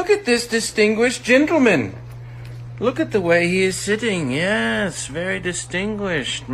Look at this distinguished gentleman. Look at the way he is sitting. Yes, very distinguished.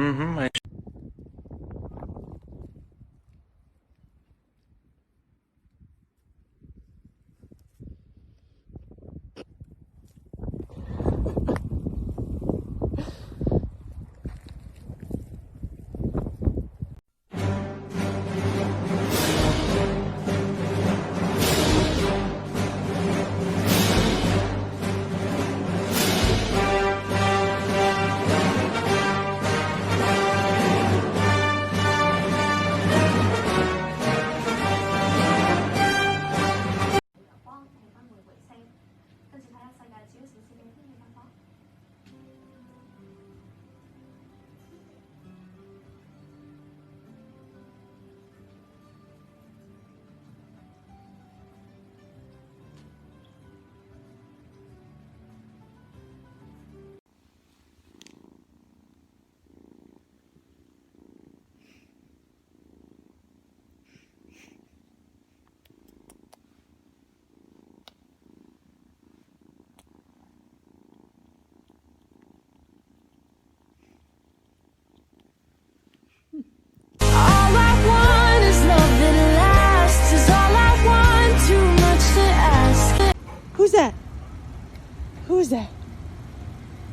Who's that?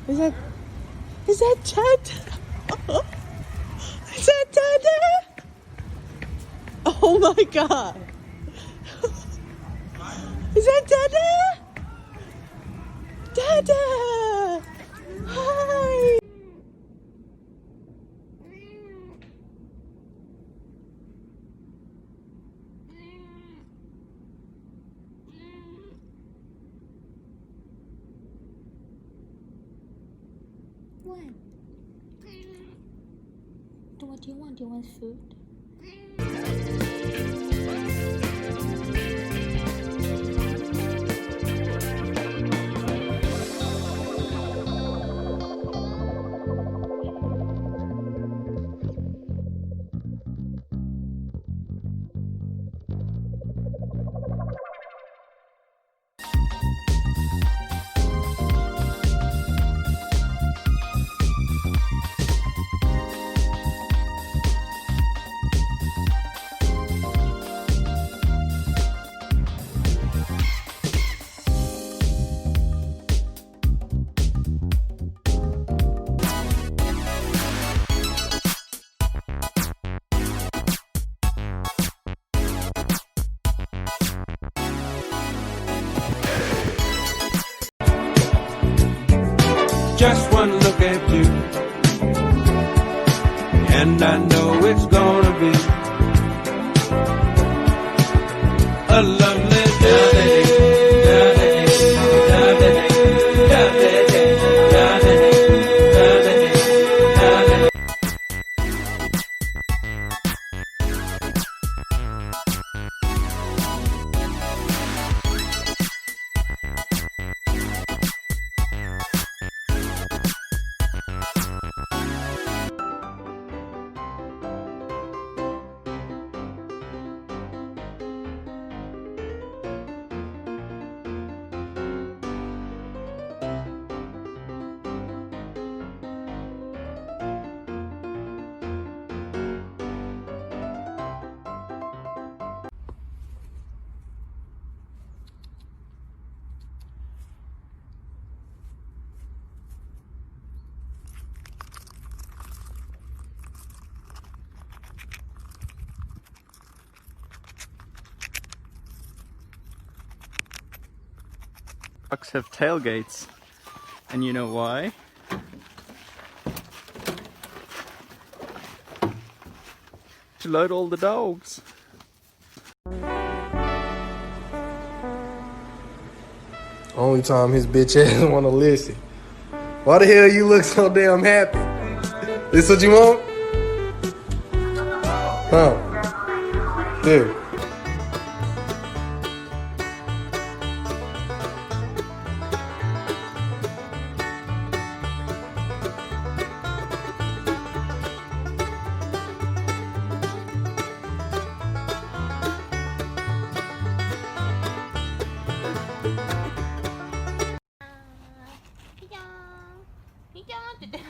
Who's that? Is that Ted? Is that Ted? Oh my God. Is that Dada? Dada! Hi! What do you want? Do you want food? Just one look at you, and I know it's gonna be a lovely day. Trucks have tailgates, and you know why? To load all the dogs. Only time his bitch ass wanna listen. Why the hell you look so damn happy? This what you want? Huh? Here.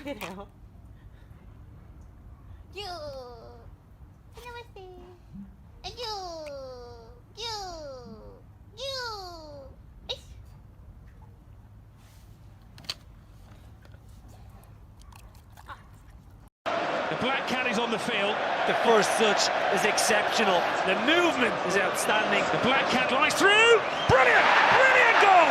ไปแล้ว ยูฮัลโหลสิยูยูยูเอ๊ะ The black cat is on the field. The first touch is exceptional. The movement is outstanding. The black cat lies through. Brilliant! Brilliant goal!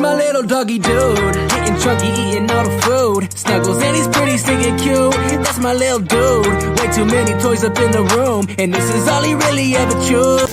My little doggy dude, getting chunky, eating all the food. Snuggles and he's pretty stinking cute. That's my little dude. Way too many toys up in the room, and this is all he really ever chose.